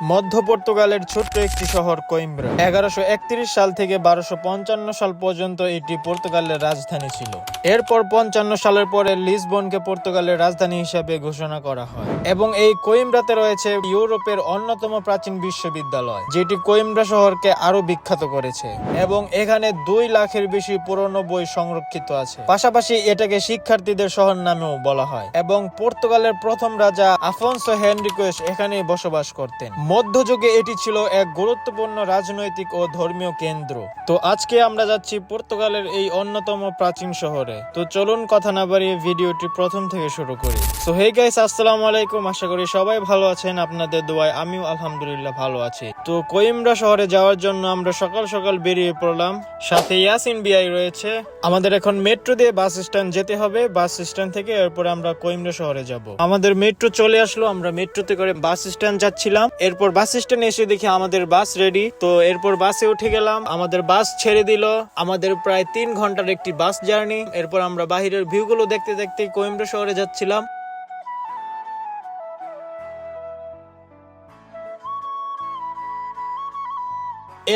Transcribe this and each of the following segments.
মধ্য পর্তুগালের ছোট্ট একটি শহর কোইম্ব্রা 1131 সাল থেকে 1255 সাল পর্যন্ত এটি পর্তুগালের রাজধানী ছিল। এরপর 55 সালের পরে লিসবনকে পর্তুগালের রাজধানী হিসেবে ঘোষণা করা হয় এবং এই কোইম্ব্রাতে রয়েছে ইউরোপের অন্যতম প্রাচীন বিশ্ববিদ্যালয়, যেটি কোইম্ব্রা শহরকে আরো বিখ্যাত করেছে এবং এখানে 2 লাখের বেশি পুরনো বই সংরক্ষিত আছে। পাশাপাশি এটাকে শিক্ষার্থীদের শহর নামেও বলা হয় এবং পর্তুগালের প্রথম রাজা আফোনসো হেনরিকুস এখানেই বসবাস করতেন। মধ্যযুগে এটি ছিল এক গুরুত্বপূর্ণ রাজনৈতিক ও ধর্মীয় কেন্দ্র। তো আজকে আমরা যাচ্ছি পর্তুগালের এই অন্যতম প্রাচীন শহরে। তো চলুন কথা না বাড়িয়ে ভিডিওটি প্রথম থেকে শুরু করি। সো হে গাইস, আসসালামু আলাইকুম। আশা করি সবাই ভালো আছেন, আপনাদের দোয়ায় আমিও আলহামদুলিল্লাহ ভালো আছি। তো কোইম্ব্রা শহরে যাওয়ার জন্য আমরা সকাল সকাল বেরিয়ে পড়লাম, সাথে ইয়াসিন বিআই রয়েছে। আমাদের এখন মেট্রো দিয়ে বাস স্ট্যান্ড যেতে হবে, বাস স্ট্যান্ড থেকে এরপর আমরা কোইম্ব্রা শহরে যাব। আমাদের মেট্রো চলে আসলো, আমরা মেট্রোতে করে বাস স্ট্যান্ড যাচ্ছিলাম। এরপর বাস স্ট্যান্ডে এসে দেখি আমাদের বাস রেডি। তো এরপর বাসে উঠে গেলাম, আমাদের বাস ছেড়ে দিল। আমাদের প্রায় 3 ঘন্টার একটি বাস জার্নি। এরপর আমরা বাহিরের ভিউ গুলো দেখতে দেখতে কোইম্ব্রা শহরে যাচ্ছিলাম।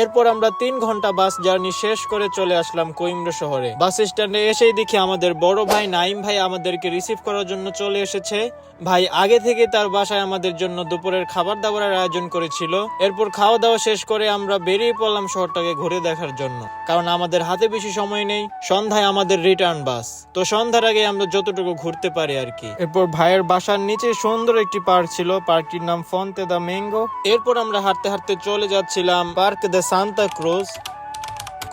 এরপর আমরা 3 ঘন্টা বাস জার্নি শেষ করে চলে আসলাম কোইম্ব্রা শহরে। বাস স্ট্যান্ডে এসেই দেখি আমাদের বড় ভাই নাইম ভাই আমাদেরকে রিসিভ করার জন্য চলে এসেছে। ভাই আগে থেকে তার বাসায় আমাদের জন্য দুপুরের খাবার দাবারের আয়োজন করেছিল। এরপর খাওয়া দাওয়া শেষ করে আমরা বেরিয়ে পড়লাম শহরটাকে ঘুরে দেখার জন্য, কারণ আমাদের হাতে বেশি সময় নেই। সন্ধ্যায় আমাদের রিটার্ন বাস, তো সন্ধ্যার আগে আমরা যতটুকু ঘুরতে পারি আর কি। এরপর ভাইয়ের বাসার নিচে সুন্দর একটি পার্ক ছিল, পার্কটির নাম ফন্তে দা ম্যাঙ্গো। এরপর আমরা হাঁটতে হাঁটতে চলে যাচ্ছিলাম পার্ক দে সান্তা ক্রুজ।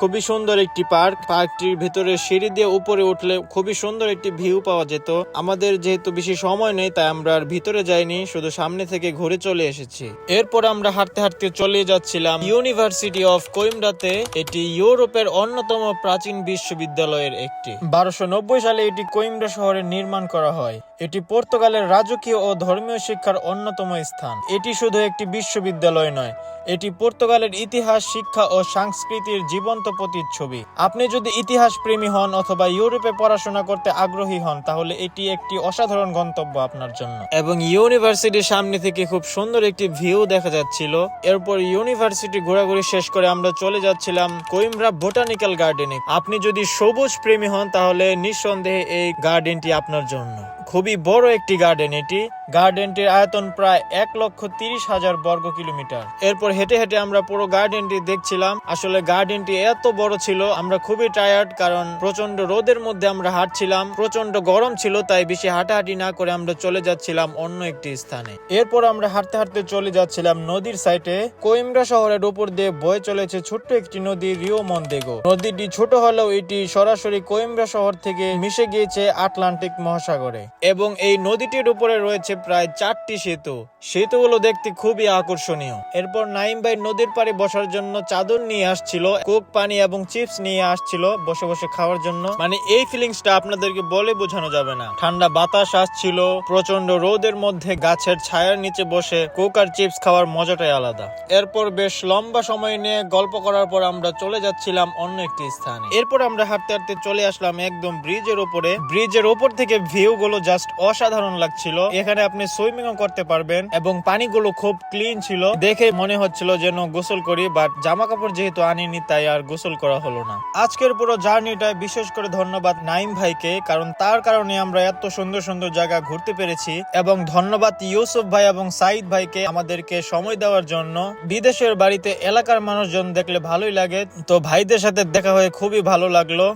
খুবই সুন্দর একটি পার্ক। পার্কটির ভেতরে সিঁড়ি দিয়ে উপরে উঠলে খুবই সুন্দর একটি ভিউ পাওয়া যেত। আমাদের যেহেতু বেশি সময় নেই তাই আমরা আর ভিতরে যাইনি, শুধু সামনে থেকে ঘুরে চলে এসেছি। এরপর আমরা হাঁটতে হাঁটতে চলে যাচ্ছিলাম ইউনিভার্সিটি অফ কোইম্ব্রাতে। এটি ইউরোপের অন্যতম প্রাচীন বিশ্ববিদ্যালয়ের একটি। 1290 সালে এটি কোইম্ব্রা শহরে নির্মাণ করা হয়। এটি পর্তুগালের রাজকীয় ও ধর্মীয় শিক্ষার অন্যতম স্থান। এটি শুধু একটি বিশ্ববিদ্যালয় নয়, এটি পর্তুগালের ইতিহাস, শিক্ষা ও সংস্কৃতির জীবন্ত প্রতিচ্ছবি। আপনি যদি ইতিহাস প্রেমী হন অথবা ইউরোপে পড়াশোনা করতে আগ্রহী হন তাহলে এটি একটি অসাধারণ গন্তব্য আপনার জন্য। এবং ইউনিভার্সিটির সামনে থেকে খুব সুন্দর একটি ভিউ দেখা যাচ্ছিল। এরপর ইউনিভার্সিটি ঘোরাঘুরি শেষ করে আমরা চলে যাচ্ছিলাম কোইম্ব্রা বোটানিক্যাল গার্ডেনে। আপনি যদি সবুজ প্রেমী হন তাহলে নিঃসন্দেহে এই গার্ডেনটি আপনার জন্য। খুবই বড় একটি গার্ডেন এটি। গার্ডেনটির আয়তন প্রায় 1,30,000 বর্গ কিলোমিটার। এরপর হেঁটে হেঁটে আমরা পুরো গার্ডেনটি দেখছিলাম। আসলে গার্ডেনটি এত বড় ছিল, আমরা খুবই টায়ার্ড, কারণ প্রচন্ড রোদের মধ্যে আমরা হাঁটছিলাম, প্রচন্ড গরম ছিল, তাই বেশি হাঁটাহাঁটি না করে আমরা চলে যাচ্ছিলাম অন্য একটি স্থানে। এরপর আমরা হাঁটতে হাঁটতে চলে যাচ্ছিলাম নদীর সাইডে। কোইম্ব্রা শহরের উপর দিয়ে বয়ে চলেছে ছোট্ট একটি নদী, রিও মন্দেগো। নদীটি ছোট হলেও এটি সরাসরি কোইম্ব্রা শহর থেকে মিশে গিয়েছে আটলান্টিক মহাসাগরে এবং এই নদীটির উপরে রয়েছে প্রায় 4টি সেতু। সেতুগুলো দেখতে খুবই আকর্ষণীয়। এরপর নাইম ভাই নদীর পাড়ে বসার জন্য চাদর নিয়ে আসছিল, কোক, পানি এবং চিপস নিয়ে আসছিল বসে বসে খাওয়ার জন্য। মানে এই ফিলিংসটা আপনাদেরকে বলে বোঝানো যাবে না। ঠান্ডা বাতাস আসছিল, প্রচন্ড রোদের মধ্যে গাছের ছায়ার নিচে বসে কোক আর চিপস খাওয়ার মজাটাই আলাদা। এরপর বেশ লম্বা সময় নিয়ে গল্প করার পর আমরা চলে যাচ্ছিলাম অন্য একটি স্থানে। এরপর আমরা হাঁটতে হাঁটতে চলে আসলাম একদম ব্রিজের উপরে। ব্রিজের উপর থেকে ভিউ গুলো জাস্ট অসাধারণ লাগছিল। এখানে আপনি সুইমিংও করতে পারবেন এবং পানিগুলো খুব ক্লিন ছিল, দেখে মনে হচ্ছিল যেন গোসল করি, বাট জামা কাপড় যেহেতু আনিনি তাই আর গোসল করা হলো না। আজকের পুরো জার্নিটায় বিশেষ করে ধন্যবাদ নাইম ভাইকে, কারণ তার কারণে আমরা এত সুন্দর সুন্দর জায়গা ঘুরতে পেরেছি। এবং ধন্যবাদ ইউসুফ ভাই এবং সাইদ ভাইকে আমাদেরকে সময় দেওয়ার জন্য। বিদেশের বাড়িতে এলাকার মানুষজন দেখলে ভালোই লাগে, তো ভাইদের সাথে দেখা হয়ে খুবই ভালো লাগলো।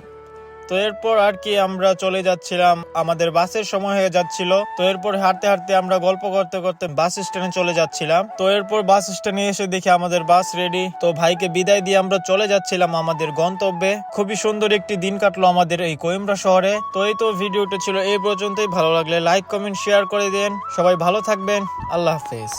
তো এরপর আর কি আমরা চলে যাচ্ছিলাম, আমাদের বাসের সময় হয়ে যাচ্ছিল। তো এরপর হাঁটতে হাঁটতে আমরা গল্প করতে করতে বাস স্ট্যান্ডে চলে যাচ্ছিলাম। তো এরপর বাস স্ট্যান্ডে এসে দেখি আমাদের বাস রেডি। তো ভাইকে বিদায় দিয়ে আমরা চলে যাচ্ছিলাম আমাদের গন্তব্যে। খুবই সুন্দর একটি দিন কাটলো আমাদের এই কোইম্ব্রা শহরে। তো এই তো ভিডিওটা ছিল এই পর্যন্তই। ভালো লাগলে লাইক, কমেন্ট, শেয়ার করে দেন। সবাই ভালো থাকবেন। আল্লাহ হাফেজ।